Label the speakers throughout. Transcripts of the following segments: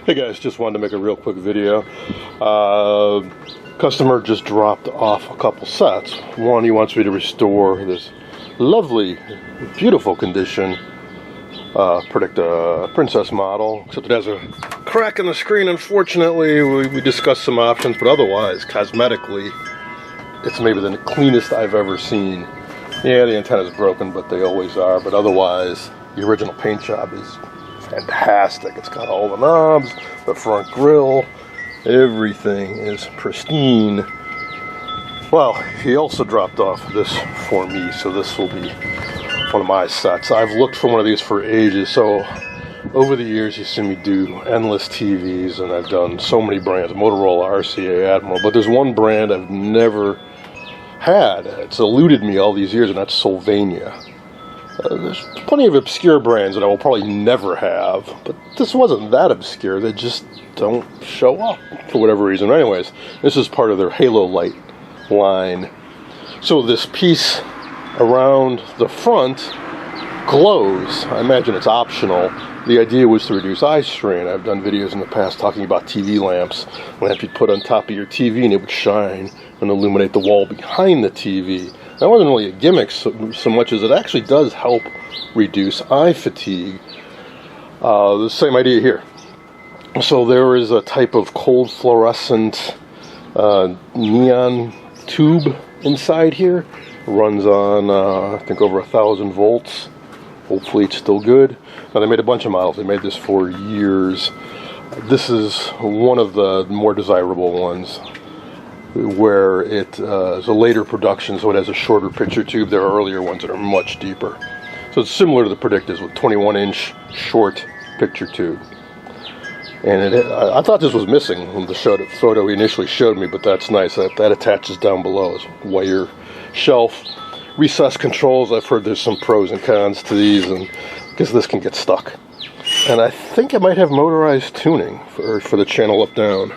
Speaker 1: Hey guys, just wanted to make a real quick video. Customer just dropped off a couple sets. One, he wants me to restore this lovely, beautiful condition Predict a Princess model, except it has a crack in the screen. Unfortunately, we discussed some options, but otherwise, cosmetically, it's maybe the cleanest I've ever seen. Yeah, the antenna's broken, but they always are. But otherwise, the original paint job is fantastic. It's got all the knobs, the front grille, everything is pristine. Well, he also dropped off this for me, so this will be one of my sets. I've looked for one of these for ages, so over the years you've seen me do endless TVs, and I've done so many brands, Motorola, RCA, Admiral, but there's one brand I've never had. It's eluded me all these years, and that's Sylvania. There's plenty of obscure brands that I will probably never have, but this wasn't that obscure. They just don't show up for whatever reason. Anyways, this is part of their Halolight line. So this piece around the front glows. I imagine it's optional. The idea was to reduce eye strain. I've done videos in the past talking about TV lamps. Lamp you'd put on top of your TV and it would shine and illuminate the wall behind the TV. That wasn't really a gimmick so much as it actually does help reduce eye fatigue. The same idea here. So there is a type of cold fluorescent neon tube inside here. It runs on I think over 1,000 volts. Hopefully it's still good. Now they made a bunch of models. They made this for years. This is one of the more desirable ones, where it is a later production, so it has a shorter picture tube. There are earlier ones that are much deeper. So it's similar to the Predictors with 21-inch short picture tube. And I thought this was missing in the photo he initially showed me, but that's nice. That attaches down below as a wire shelf. Recessed controls, I've heard there's some pros and cons to these, and because this can get stuck. And I think it might have motorized tuning for the channel up down.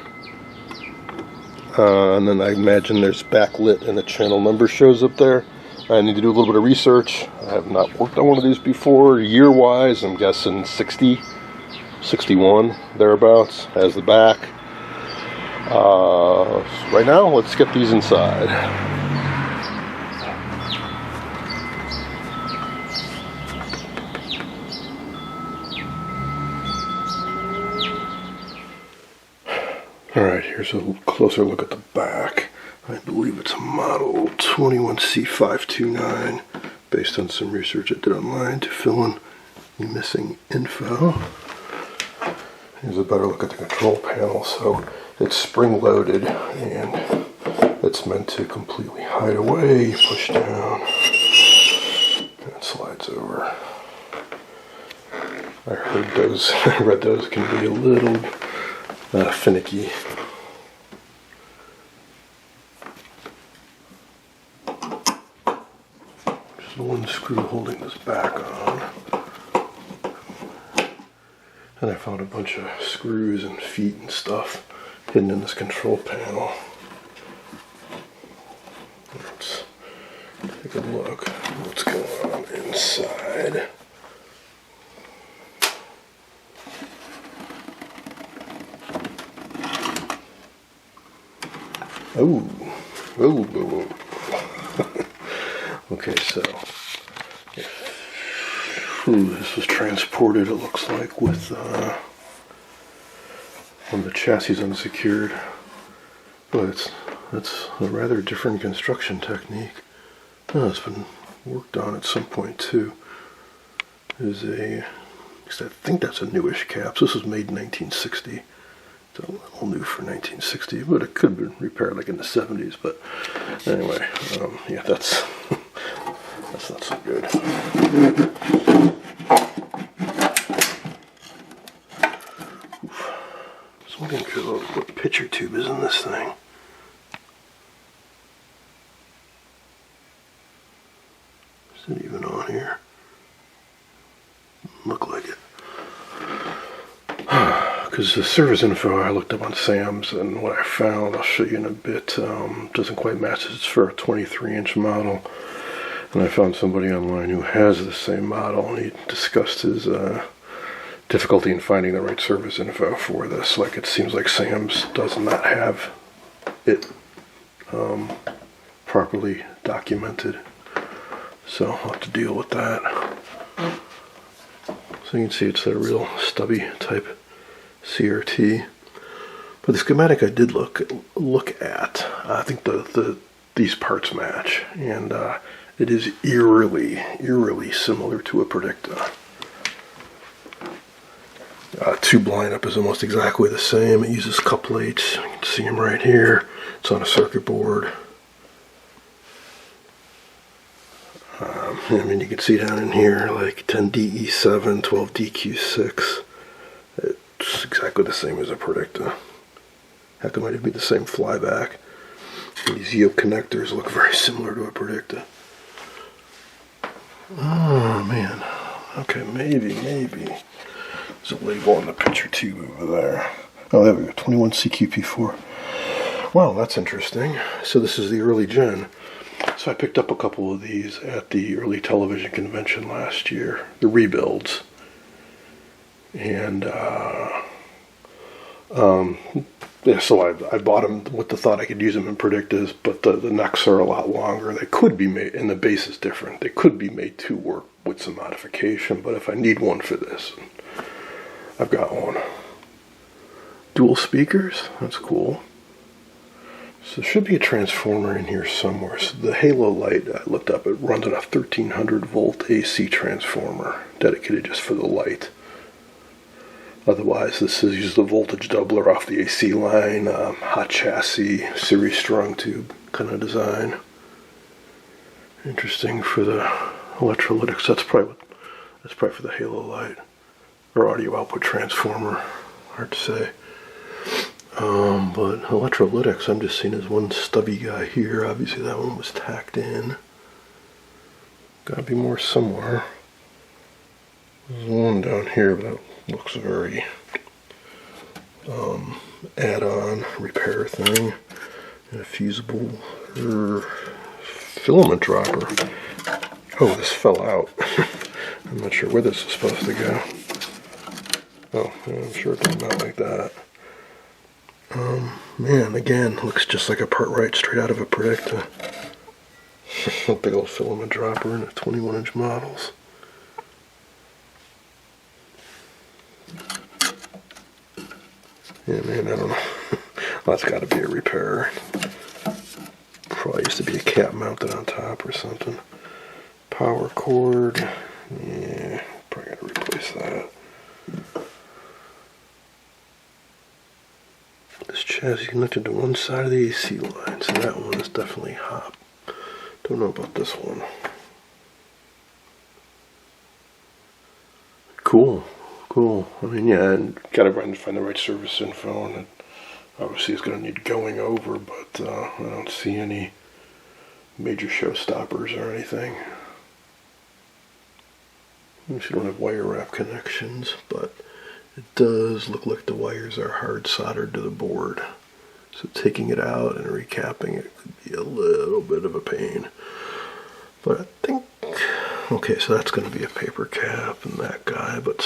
Speaker 1: And then I imagine there's backlit and the channel number shows up there. I need to do a little bit of research. I have not worked on one of these before. Year-wise, I'm guessing 60, 61, thereabouts, has the back. Right now, let's get these inside. Alright, here's a closer look at the back. I believe it's a model 21C529, based on some research I did online to fill in the missing info. Here's a better look at the control panel. So it's spring-loaded, and it's meant to completely hide away. You push down, and it slides over. I read those can be a little finicky. Just one screw holding this back on. And I found a bunch of screws and feet and stuff hidden in this control panel. Let's take a look at what's going on inside. Oh. Okay, so this was transported, it looks like, with when the chassis unsecured. But it's a rather different construction technique. Oh, it's been worked on at some point too. I think that's a newish cap. So this was made in 1960. It's a little new for 1960, but it could have been repaired like in the 70s. But anyway, yeah, that's not so good. Just wondering what picture tube is in this thing. Is it even on here? Look like it. Because the service info I looked up on Sam's, and what I found, I'll show you in a bit, doesn't quite match. It's for a 23-inch model. And I found somebody online who has the same model, and he discussed his difficulty in finding the right service info for this. Like, it seems like Sam's does not have it properly documented. So I'll have to deal with that. So you can see it's a real stubby type CRT. But the schematic I did look at, I think these parts match, and it is eerily similar to a Predicta. Tube lineup is almost exactly the same. It uses couplates. You can see them right here. It's on a circuit board. I mean, you can see down in here, like 10DE7, 12DQ6. It's exactly the same as a Predicta. Heck, it might even be the same flyback. And these yoke connectors look very similar to a Predicta. Oh, man. Okay, maybe. There's a label on the picture tube over there. Oh, there we go, 21CQP4. Wow, that's interesting. So this is the early gen. So I picked up a couple of these at the early television convention last year, the rebuilds. And, yeah, so I bought them with the thought I could use them in Predictas, but the necks are a lot longer. They could be made, and the base is different. They could be made to work with some modification, but if I need one for this, I've got one. Dual speakers, that's cool. So there should be a transformer in here somewhere. So the Halolight, I looked up, it runs on a 1300 volt AC transformer dedicated just for the light. Otherwise, this uses the voltage doubler off the AC line, hot chassis, series strung tube kind of design. Interesting for the electrolytics. That's probably for the Halolight or audio output transformer. Hard to say. But electrolytics, I'm just seeing as one stubby guy here. Obviously, that one was tacked in. Gotta be more somewhere. There's one down here, but that looks very add-on repair thing. And a fusible filament dropper. Oh, this fell out. I'm not sure where this is supposed to go. Oh, yeah, I'm sure it came out like that. Man, again, looks just like a part right straight out of a Predicta. A big old filament dropper in the 21-inch models. Yeah, man, I don't know. Well, that's got to be a repair. Probably used to be a cap mounted on top or something. Power cord. Yeah, probably got to replace that. This chassis connected to one side of the AC line, so that one is definitely hot. Don't know about this one. Cool. I mean, yeah, and gotta find the right service info, and it obviously is going to need going over, but I don't see any major showstoppers or anything. You don't have wire wrap connections, but it does look like the wires are hard soldered to the board. So taking it out and recapping it could be a little bit of a pain. But I think, okay, so that's going to be a paper cap and that guy, but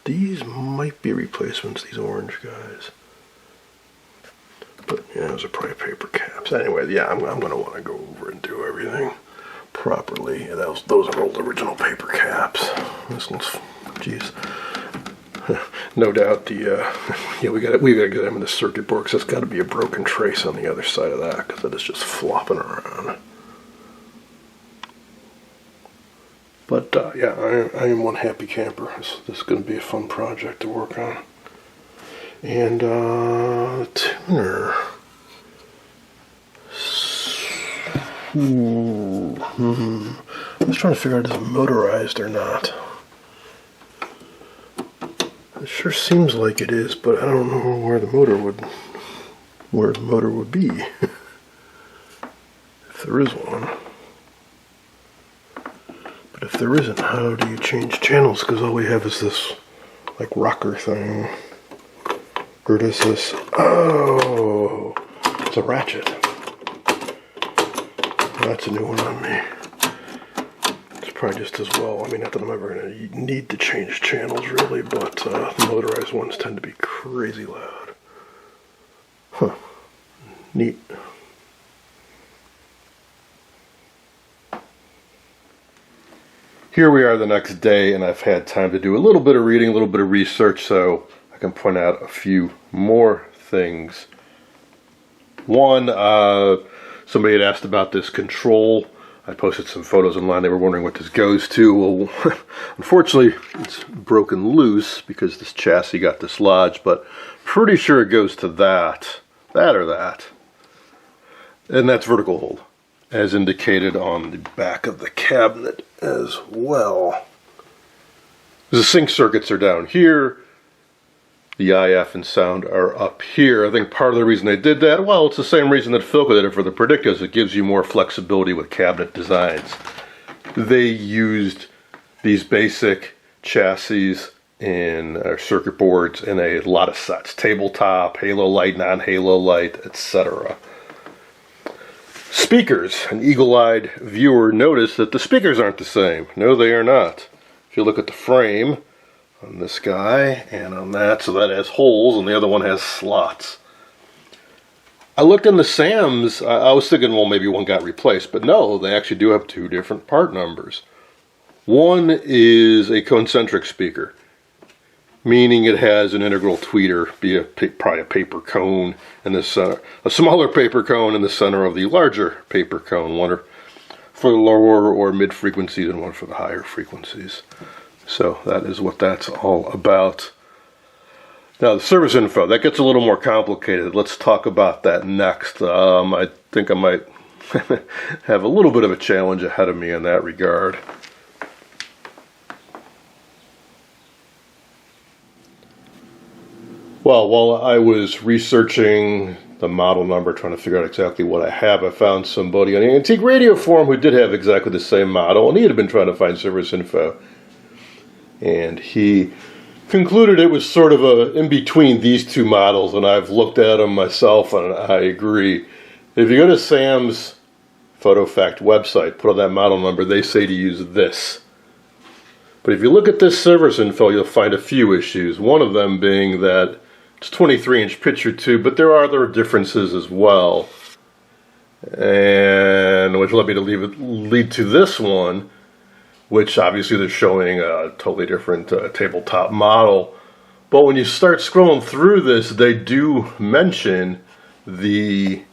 Speaker 1: these might be replacements, these orange guys. But yeah, those are probably paper caps. Anyway, yeah, I'm going to want to go over and do everything properly. Yeah, those are old original paper caps. This one's, geez. No doubt we got to examine the circuit board, because there's got to be a broken trace on the other side of that, because it is just flopping around. But yeah, I am one happy camper. This is going to be a fun project to work on. And the tuner. I was trying to figure out if it's motorized or not. It sure seems like it is, but I don't know where the motor would be. If there is one. But if there isn't, how do you change channels? Because all we have is this like rocker thing. Or is this? Oh, it's a ratchet. That's a new one on me. It's probably just as well. I mean, not that I'm ever going to need to change channels really, but the motorized ones tend to be crazy loud. Huh. Neat. Here we are the next day, and I've had time to do a little bit of reading, a little bit of research, so I can point out a few more things. One, somebody had asked about this control. I posted some photos online. They were wondering what this goes to. Well, unfortunately, it's broken loose because this chassis got dislodged, but pretty sure it goes to that or that. And that's vertical hold, as indicated on the back of the cabinet as well. The sync circuits are down here. The IF and sound are up here. I think part of the reason they did that, well, it's the same reason that Philco did it for the Predictas. It gives you more flexibility with cabinet designs. They used these basic chassis in circuit boards in a lot of sets. Tabletop, Halolight, non-Halolight, etc. Speakers. An eagle-eyed viewer noticed that the speakers aren't the same. No, they are not. If you look at the frame on this guy and on that, so that has holes and the other one has slots. I looked in the SAMs, I was thinking, well, maybe one got replaced, but no, they actually do have two different part numbers. One is a concentric speaker, meaning it has an integral tweeter, probably a paper cone in the center, a smaller paper cone in the center of the larger paper cone, one for the lower or mid frequencies and one for the higher frequencies. So that is what that's all about. Now the service info, that gets a little more complicated. Let's talk about that next. I think I might have a little bit of a challenge ahead of me in that regard. Well, while I was researching the model number, trying to figure out exactly what I have, I found somebody on the Antique Radio Forum who did have exactly the same model, and he had been trying to find service info. And he concluded it was sort of in between these two models, and I've looked at them myself, and I agree. If you go to Sam's PhotoFact website, put on that model number, they say to use this. But if you look at this service info, you'll find a few issues. One of them being that it's 23-inch picture tube, but there are other differences as well. And which led me to lead to this one, which obviously they're showing a totally different tabletop model. But when you start scrolling through this, they do mention the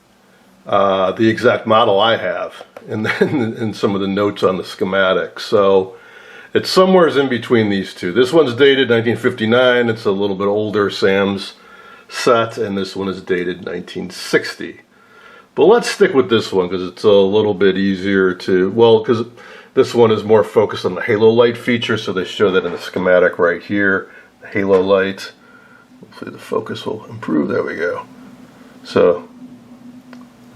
Speaker 1: exact model I have in some of the notes on the schematic. So it's somewhere in between these two. This one's dated 1959. It's a little bit older Sam's set, and this one is dated 1960. But let's stick with this one because it's a little bit easier to, well, because this one is more focused on the Halolight feature, so they show that in the schematic right here, the Halolight. Hopefully the focus will improve. There we go. So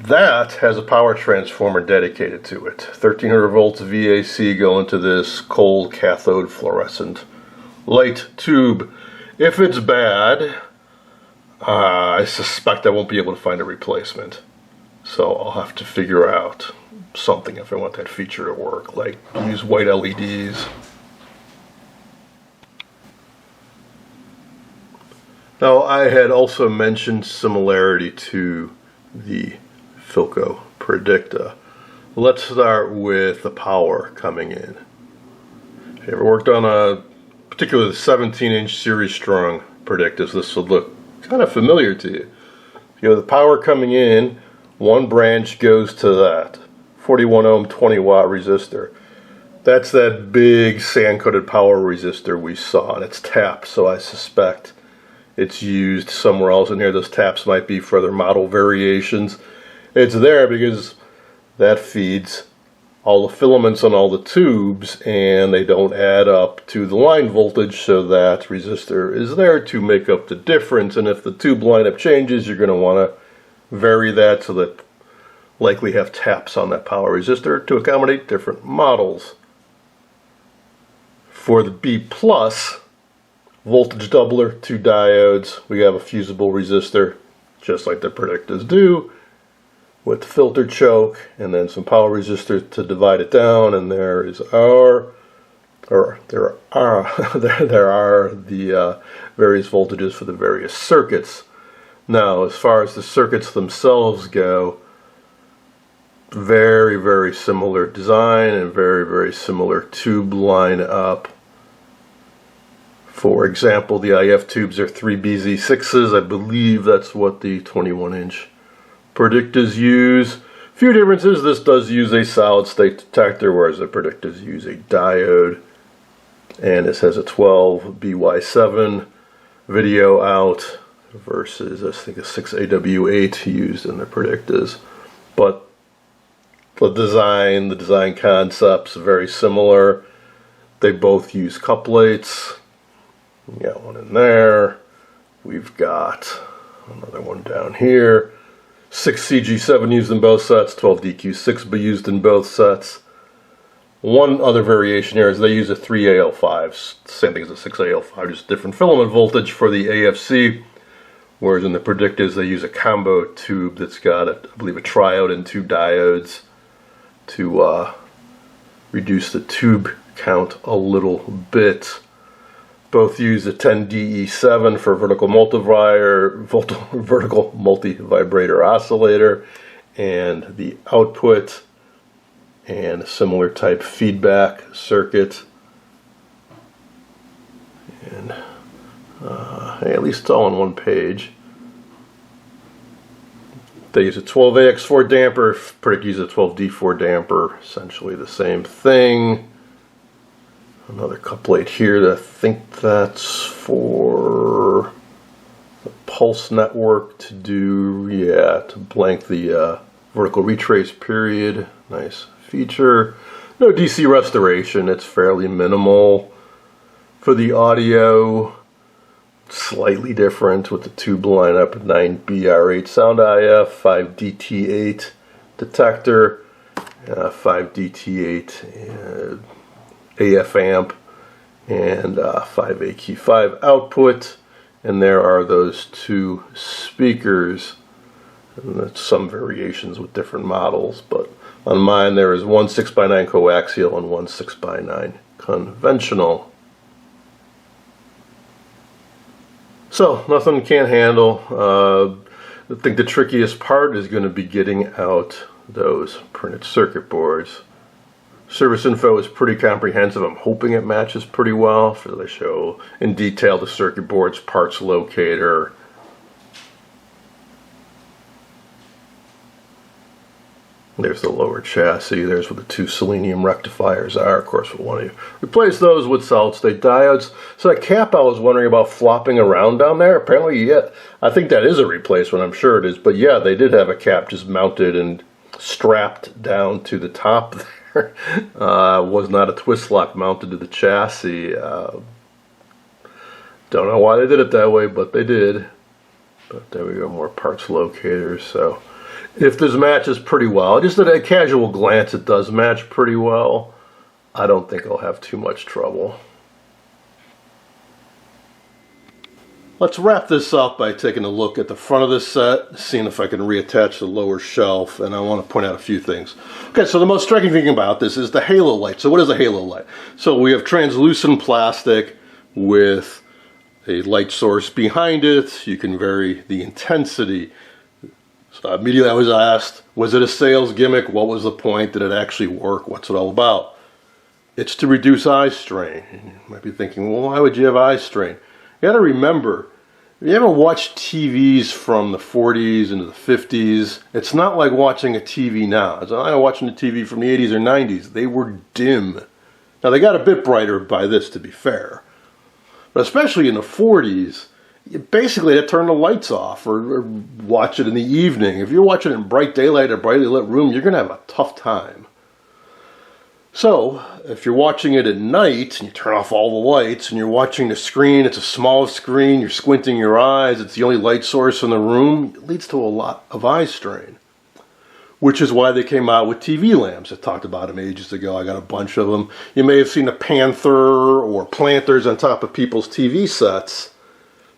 Speaker 1: that has a power transformer dedicated to it. 1300 volts VAC going to this cold cathode fluorescent light tube. If it's bad, I suspect I won't be able to find a replacement. So I'll have to figure out something if I want that feature to work, like use white LEDs. Now I had also mentioned similarity to the Philco Predicta. Let's start with the power coming in. If you ever worked on a particularly 17-inch series strung Predictas, this will look kind of familiar to you. You know, the power coming in, one branch goes to that 41 ohm 20 watt resistor. That's that big sand coated power resistor we saw, and it's tapped, so I suspect it's used somewhere else in here. Those taps might be for other model variations. It's there because that feeds all the filaments on all the tubes, and they don't add up to the line voltage, so that resistor is there to make up the difference. And if the tube lineup changes, you're going to want to vary that so that likely have taps on that power resistor to accommodate different models. For the B plus voltage doubler, 2 diodes, we have a fusible resistor, just like the Predictas do. with the filter choke, and then some power resistors to divide it down, and there is our, or there are the various voltages for the various circuits. Now, as far as the circuits themselves go, very, very similar design and very, very similar tube lineup. For example, the IF tubes are 3BZ6s. I believe that's what the 21-inch Predictas use. Few differences. This does use a solid state detector, whereas the Predictas use a diode. And this has a 12 BY7 video out versus, I think, a 6AW8 used in the Predictas. But the design concepts very similar. They both use couplates. We got one in there. We've got another one down here. 6 CG7 used in both sets. 12 DQ6 but used in both sets. One other variation here is they use a 3AL5. Same thing as a 6AL5, just different filament voltage for the AFC. Whereas in the Predictas they use a combo tube that's got, I believe, a triode and 2 diodes to reduce the tube count a little bit. Both use a 10DE7 for vertical multi-vibrator oscillator, and the output, and a similar type feedback circuit. And at least it's all on one page. They use a 12AX4 damper. Predict uses a 12D4 damper. Essentially the same thing. Another couplate here. I think that's for the pulse network to do, to blank the vertical retrace period. Nice feature. No DC restoration. It's fairly minimal. For the audio, slightly different with the tube lineup, 9BR8 sound IF, 5DT8 detector, 5DT8 AF amp, and 5AQ5 output. And there are those 2 speakers. And that's some variations with different models, but on mine there is one 6x9 coaxial and one 6x9 conventional. So, nothing can't handle. I think the trickiest part is going to be getting out those printed circuit boards. Service info is pretty comprehensive. I'm hoping it matches pretty well. They show in detail the circuit board's parts locator. There's the lower chassis. There's where the 2 selenium rectifiers are. Of course, we'll want to replace those with solid-state diodes. So that cap I was wondering about flopping around down there. Apparently, I think that is a replacement. I'm sure it is. But yeah, they did have a cap just mounted and strapped down to the top there. Was not a twist lock mounted to the chassis. Don't know why they did it that way, but they did. But there we go, more parts locators. So if this matches pretty well, just at a casual glance it does match pretty well. I don't think I'll have too much trouble. Let's wrap this up by taking a look at the front of this set, seeing if I can reattach the lower shelf, and I want to point out a few things. Okay, so the most striking thing about this is the Halolight. So what is a Halolight? So we have translucent plastic with a light source behind it. You can vary the intensity. So immediately I was asked, was it a sales gimmick? What was the point? Did it actually work? What's it all about? It's to reduce eye strain. You might be thinking, well, why would you have eye strain? You gotta remember, if you ever watched TVs from the 40s into the 50s, it's not like watching a TV now. It's not like watching a TV from the 80s or 90s. They were dim. Now they got a bit brighter by this, to be fair. But especially in the 40s, you basically had to turn the lights off or watch it in the evening. If you're watching it in bright daylight or brightly lit room, you're gonna have a tough time. So, if you're watching it at night, and you turn off all the lights, and you're watching the screen, it's a small screen, you're squinting your eyes, it's the only light source in the room, it leads to a lot of eye strain. Which is why they came out with TV lamps. I talked about them ages ago, I got a bunch of them. You may have seen a panther or planters on top of people's TV sets.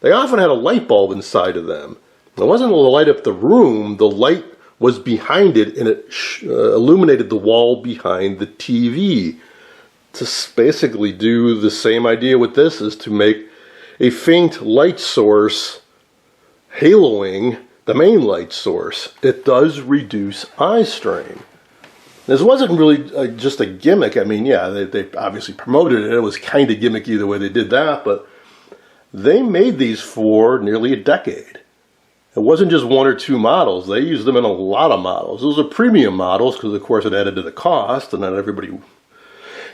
Speaker 1: They often had a light bulb inside of them. It wasn't to light up the room, the light was behind it, and it illuminated the wall behind the TV. To basically do the same idea with this is to make a faint light source haloing the main light source. It does reduce eye strain. This wasn't really just a gimmick. I mean, yeah, they obviously promoted it. It was kind of gimmicky the way they did that, but they made these for nearly a decade. It wasn't just one or two models. They used them in a lot of models. Those are premium models because, of course, it added to the cost, and not everybody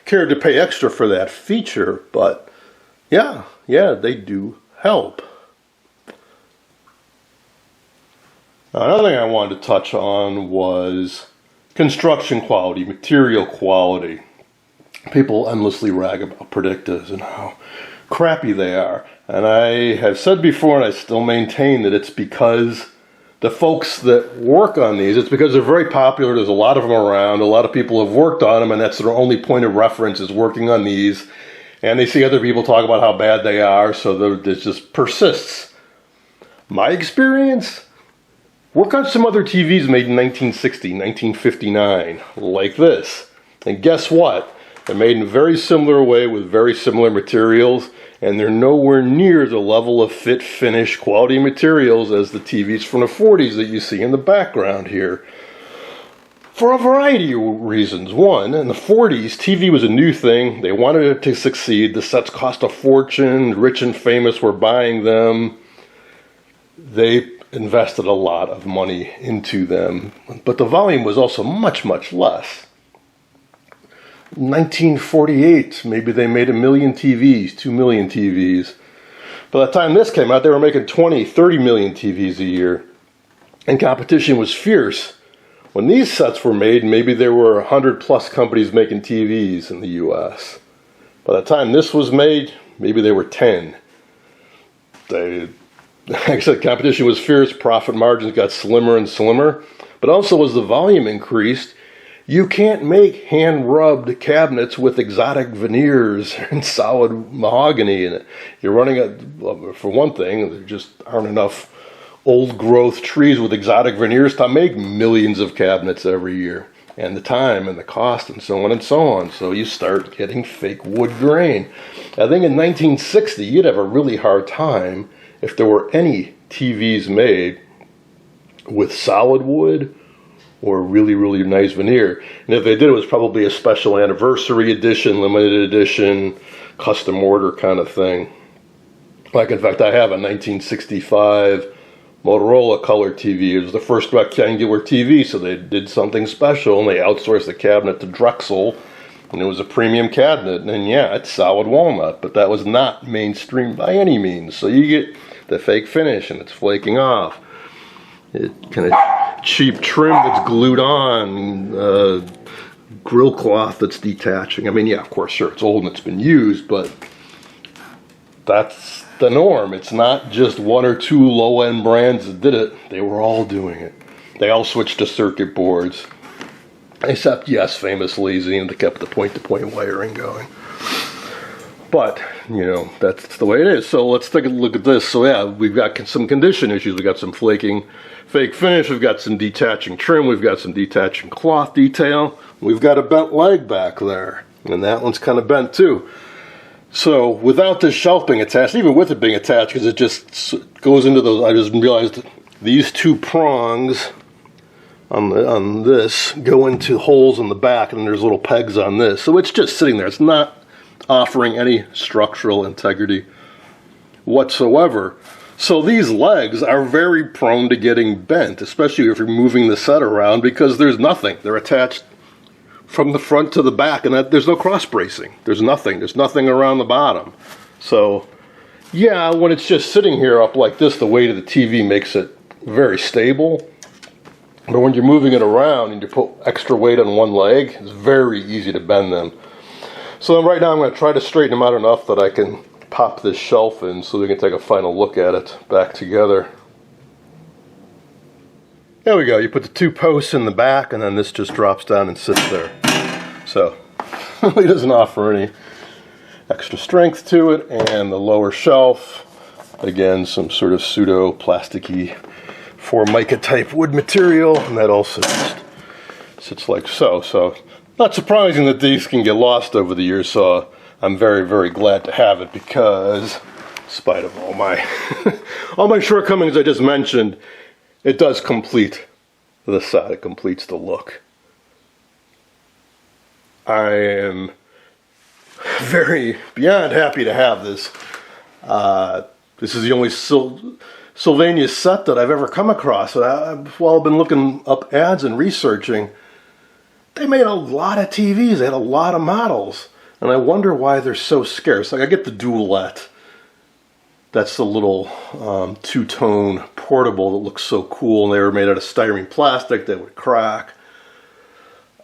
Speaker 1: cared to pay extra for that feature. But, yeah, they do help. Now, another thing I wanted to touch on was construction quality, material quality. People endlessly rag about Predictas and how crappy they are. And I have said before, and I still maintain, that it's because the folks that work on these, it's because they're very popular. There's a lot of them around. A lot of people have worked on them, and that's their only point of reference is working on these. And they see other people talk about how bad they are, so it just persists. My experience? Work on some other TVs made in 1960, 1959, like this. And guess what? They're made in a very similar way with very similar materials, and they're nowhere near the level of fit, finish, quality materials as the TVs from the 40s that you see in the background here. For a variety of reasons. One, in the 40s, TV was a new thing. They wanted it to succeed. The sets cost a fortune. Rich and famous were buying them. They invested a lot of money into them, but the volume was also much, much less. 1948, maybe they made 1 million TVs, 2 million TVs. By the time this came out, they were making 20, 30 million TVs a year, and competition was fierce. When these sets were made, maybe there were 100 plus companies making TVs in the US. By the time this was made, maybe there were 10. Like I said, competition was fierce, profit margins got slimmer and slimmer, but also as the volume increased, you can't make hand-rubbed cabinets with exotic veneers and solid mahogany in it. You're running for one thing, there just aren't enough old-growth trees with exotic veneers to make millions of cabinets every year, and the time and the cost and so on and so on. So you start getting fake wood grain. I think in 1960, you'd have a really hard time if there were any TVs made with solid wood or really, really nice veneer. And if they did, it was probably a special anniversary edition, limited edition, custom order kind of thing. Like, in fact, I have a 1965 Motorola color TV. It was the first rectangular TV, so they did something special, and they outsourced the cabinet to Drexel, and it was a premium cabinet. And yeah, it's solid walnut, but that was not mainstream by any means. So you get the fake finish, and it's flaking off. It kind of cheap trim that's glued on, grill cloth that's detaching. I mean, yeah, of course, sure, it's old and it's been used, but that's the norm. It's not just one or two low-end brands that did it. They were all doing it. They all switched to circuit boards, except, yes, famously, they kept the point-to-point wiring going. But, you know, that's the way it is. So let's take a look at this. So yeah, we've got some condition issues. We've got some flaking fake finish. We've got some detaching trim. We've got some detaching cloth detail. We've got a bent leg back there. And that one's kind of bent too. So without this shelf being attached, even with it being attached, because it just goes into those, I just realized these two prongs on this go into holes in the back, and there's little pegs on this. So it's just sitting there. It's not offering any structural integrity whatsoever. So these legs are very prone to getting bent, especially if you're moving the set around, because there's nothing. They're attached from the front to the back, and there's no cross bracing. There's nothing around the bottom. So yeah, when it's just sitting here up like this, the weight of the TV makes it very stable. But when you're moving it around and you put extra weight on one leg, it's very easy to bend them. So right now I'm going to try to straighten them out enough that I can pop this shelf in so we can take a final look at it back together. There we go. You put the two posts in the back, and then this just drops down and sits there. So it doesn't offer any extra strength to it. And the lower shelf, again, some sort of pseudo plasticky Formica type wood material, and that also just sits like so. So not surprising that these can get lost over the years, so I'm very, very glad to have it, because in spite of all my all my shortcomings I just mentioned, it does complete the set. It completes the look. I am very beyond happy to have this. This is the only Sylvania set that I've ever come across. While I've been looking up ads and researching, they made a lot of TVs. They had a lot of models. And I wonder why they're so scarce. Like, I get the Dualette. That's the little two-tone portable that looks so cool. And they were made out of styrene plastic that would crack.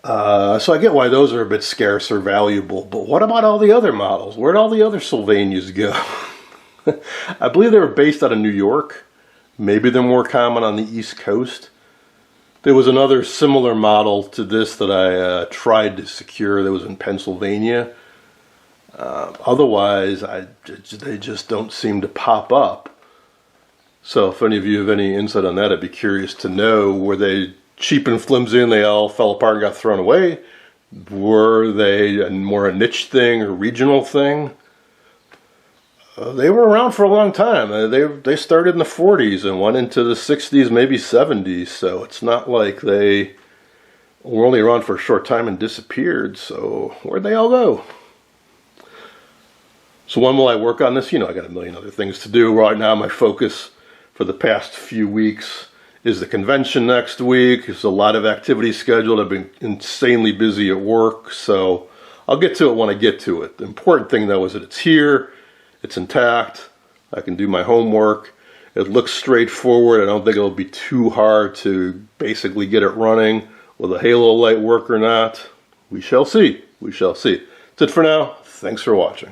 Speaker 1: So I get why those are a bit scarce or valuable. But what about all the other models? Where'd all the other Sylvanias go? I believe they were based out of New York. Maybe they're more common on the East Coast. There was another similar model to this that I tried to secure that was in Pennsylvania. Otherwise, they just don't seem to pop up. So if any of you have any insight on that, I'd be curious to know. Were they cheap and flimsy and they all fell apart and got thrown away? Were they more a niche thing or regional thing? They were around for a long time. They started in the 40s and went into the 60s, maybe 70s. So it's not like they were only around for a short time and disappeared. So where'd they all go? So when will I work on this? You know, I got a million other things to do. Right now, my focus for the past few weeks is the convention next week. There's a lot of activities scheduled. I've been insanely busy at work. So I'll get to it when I get to it. The important thing, though, is that it's here. It's intact. I can do my homework. It looks straightforward. I don't think it'll be too hard to basically get it running. Will the Halolight work or not? We shall see. We shall see. That's it for now. Thanks for watching.